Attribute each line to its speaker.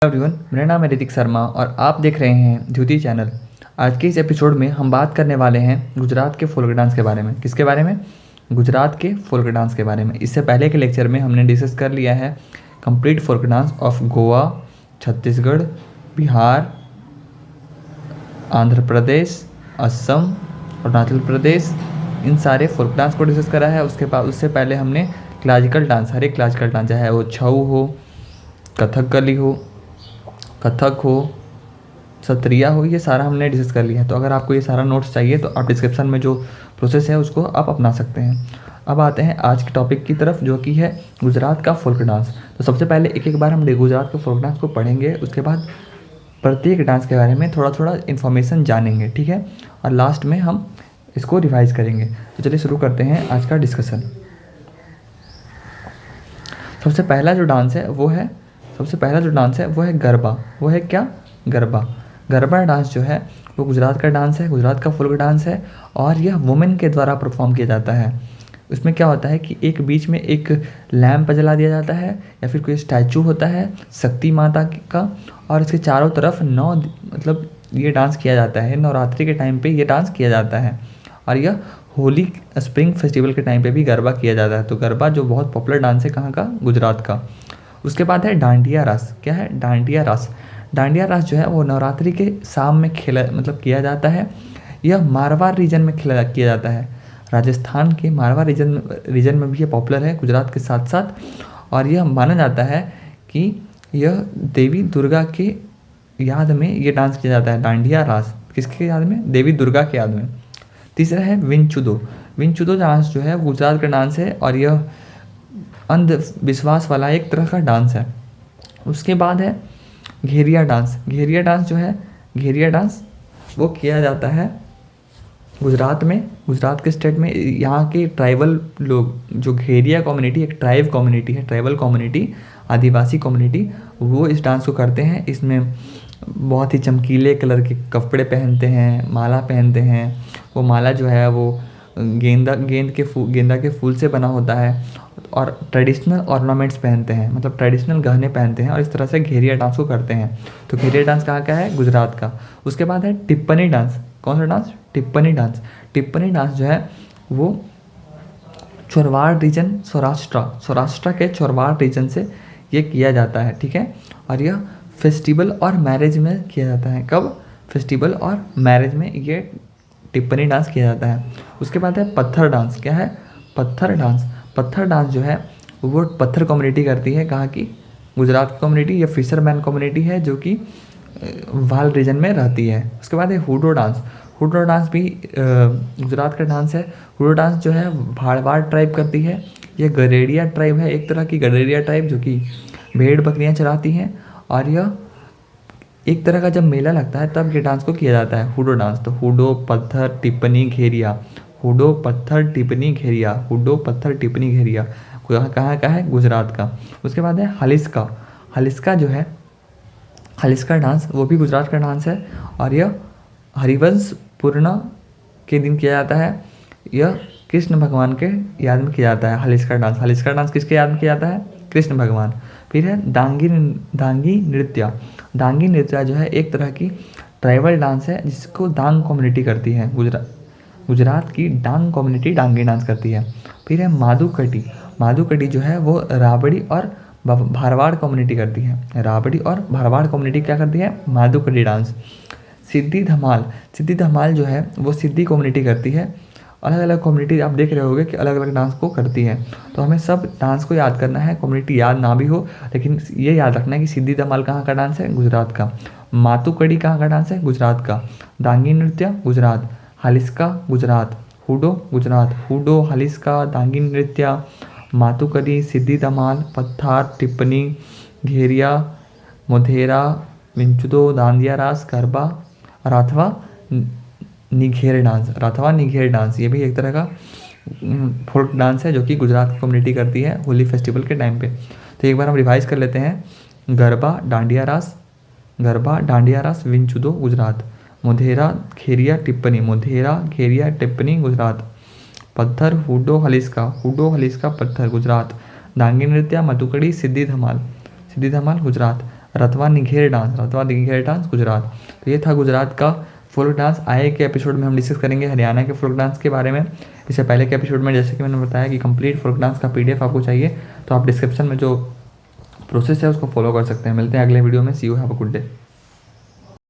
Speaker 1: Everyone, मेरा नाम है ऋतिक शर्मा और आप देख रहे हैं द्युति चैनल। आज के इस एपिसोड में हम बात करने वाले हैं गुजरात के फोल्क डांस के बारे में। किसके बारे में? गुजरात के फोल्क डांस के बारे में। इससे पहले के लेक्चर में हमने डिस्कस कर लिया है complete folk dance of Goa, Chhattisgarh, Bihar, Andhra Pradesh, Assam, Arunachal Pradesh, इन सारे फोल्क डांस को डिस्कस करा है। उससे पहले हमने क्लासिकल डांस, हर एक क्लासिकल डांस, चाहे वो छऊ हो, कथकली हो, कथक हो, सत्रिया हो, ये सारा हमने डिस्कस कर लिया है। तो अगर आपको ये सारा नोट्स चाहिए तो आप डिस्क्रिप्शन में जो प्रोसेस है उसको आप अपना सकते हैं। अब आते हैं आज के टॉपिक की तरफ, जो कि है गुजरात का फोल्क डांस। तो सबसे पहले एक एक बार हम गुजरात के फोल्क डांस को पढ़ेंगे, उसके बाद प्रत्येक डांस के बारे में थोड़ा थोड़ा इन्फॉर्मेशन जानेंगे, ठीक है, और लास्ट में हम इसको रिवाइज करेंगे। तो चलिए शुरू करते हैं आज का डिस्कशन। सबसे पहला जो डांस है वो है गरबा। वो है क्या? गरबा। गरबा डांस जो है वो गुजरात का डांस है, गुजरात का फोल्क डांस है, और यह वुमेन के द्वारा परफॉर्म किया जाता है। उसमें क्या होता है कि एक बीच में एक लैंप जला दिया जाता है या फिर कोई स्टैचू होता है शक्ति माता का, और इसके चारों तरफ ये डांस किया जाता है। नवरात्रि के टाइम पे ये डांस किया जाता है, और यह होली स्प्रिंग फेस्टिवल के टाइम पे भी गरबा किया जाता है। तो गरबा जो बहुत पॉपुलर डांस है, कहाँ का? गुजरात का। उसके बाद है डांडिया रास। क्या है? डांडिया रास। डांडिया रास जो है वो नवरात्रि के शाम में किया जाता है। यह मारवाड़ रीजन में किया जाता है। राजस्थान के मारवाड़ रीजन में भी ये पॉपुलर है गुजरात के साथ साथ, और यह माना जाता है कि यह देवी दुर्गा के याद में ये डांस किया जाता है। डांडिया रास किसके याद में? देवी दुर्गा के याद में। तीसरा है विंचुदो। विंचुदो डांस जो है गुजरात का डांस है, और यह अंधविश्वास वाला एक तरह का डांस है। उसके बाद है घेरिया डांस। घेरिया डांस जो है, घेरिया डांस वो किया जाता है गुजरात में, गुजरात के स्टेट में। यहाँ के ट्राइबल लोग, जो घेरिया कम्युनिटी एक ट्राइब कम्युनिटी है, ट्राइबल कम्युनिटी, आदिवासी कम्युनिटी, वो इस डांस को करते हैं। इसमें बहुत ही चमकीले कलर के कपड़े पहनते हैं, माला पहनते हैं। वो माला जो है वो गेंदा के फूल से बना होता है, और ट्रेडिशनल ऑर्नामेंट्स पहनते हैं, मतलब ट्रेडिशनल गहने पहनते हैं, और इस तरह से घेरिया डांस को करते हैं। तो घेरिया डांस कहाँ का है? गुजरात का। उसके बाद है टिप्पणी डांस। कौन सा डांस? टिप्पणी डांस। टिप्पणी डांस जो है वो चोरवाड़ रीजन, सौराष्ट्र के चोरवाड़ रीजन से ये किया जाता है, ठीक है। और यह फेस्टिवल और मैरिज में किया जाता है। कब? फेस्टिवल और मैरिज में ये टिप्पणी डांस किया जाता है। उसके बाद है पत्थर डांस। क्या है? पत्थर डांस। पत्थर डांस जो है वो पत्थर कम्युनिटी करती है। कहाँ की? गुजरात की कम्युनिटी। ये फिशरमैन कम्युनिटी है जो कि वाल रीजन में रहती है। उसके बाद है हुडो डांस। हुडो डांस भी गुजरात का डांस है। हुडो डांस जो है भाड़वाड़ ट्राइब करती है। यह गडेरिया ट्राइब है, एक तरह की गडेरिया ट्राइब, जो कि भेड़ बकरियाँ चराती हैं, और यह एक तरह का जब मेला लगता है तब ये डांस को किया जाता है, हुडो डांस। तो हुडो, पत्थर, टिप्पणी, घेरिया। हुडो, पत्थर, टिप्पणी, घेरिया। हुडो, पत्थर, टिप्पणी, घेरिया। कहाँ का है? गुजरात का। उसके बाद है हलिस्का। हलिस्का जो है, हलिस्का डांस वो भी गुजरात का डांस है, और यह हरिवंश पूर्णिमा के दिन किया जाता है। यह कृष्ण भगवान के याद में किया जाता है हलिस्का डांस। हलिस्का डांस किसके याद में किया जाता है? कृष्ण भगवान। फिर है दांगी नृत्य। दांगी नृत्य जो है एक तरह की ट्राइबल डांस है, जिसको डांग कम्युनिटी करती है। गुजरात की डांग कम्युनिटी डांगी डांस करती है। फिर है माधुकटी। माधुकटी जो है वो राबड़ी और भारवाड़ कम्युनिटी करती है। राबड़ी और भारवाड़ कम्युनिटी क्या करती है? माधुकटी डांस। सिद्धि धमाल। सिद्धि धमाल जो है वो सिद्धि कम्युनिटी करती है। अलग अलग कम्युनिटी आप देख रहे होंगे कि अलग अलग डांस को करती है। तो हमें सब डांस को याद करना है, कम्युनिटी याद ना भी हो, लेकिन ये याद रखना है कि सिद्धि धमाल कहाँ का डांस है? गुजरात का। मातुकड़ी कहाँ का डांस है? गुजरात का। दांगी नृत्य गुजरात। हलिस्का गुजरात। हुडो गुजरात। हुडो, हलिस्का, दांगी नृत्य, मातुकड़ी, सिद्धि धमाल, पत्थर, टिप्पणी, घेरिया, मोधेरा, विंचुदो, दांडिया रास, गरबा, राथवा निघेर डांस। ये भी एक तरह का फोल्क डांस है जो कि गुजरात की कम्युनिटी करती है होली फेस्टिवल के टाइम पे। तो एक बार हम रिवाइज कर लेते हैं। गरबा, डांडिया रास, विंचुदो गुजरात। मोधेरा, घेरिया, टिप्पणी। मोधेरा, घेरिया, टिप्पणी गुजरात। पत्थर, हुडो, हलिस्का, पत्थर गुजरात। दांगी नृत्य, मधुकड़ी, सिद्धि धमाल गुजरात। रतवा निघेर डांस गुजरात। तो ये था गुजरात का फोक डांस। आए के एपिसोड में हम डिस्कस करेंगे हरियाणा के फोक डांस के बारे में। इससे पहले के एपिसोड में जैसे कि मैंने बताया कि कंप्लीट फोक डांस का PDF आपको चाहिए तो आप डिस्क्रिप्शन में जो प्रोसेस है उसको फॉलो कर सकते हैं। मिलते हैं अगले वीडियो में। See you, have a good day.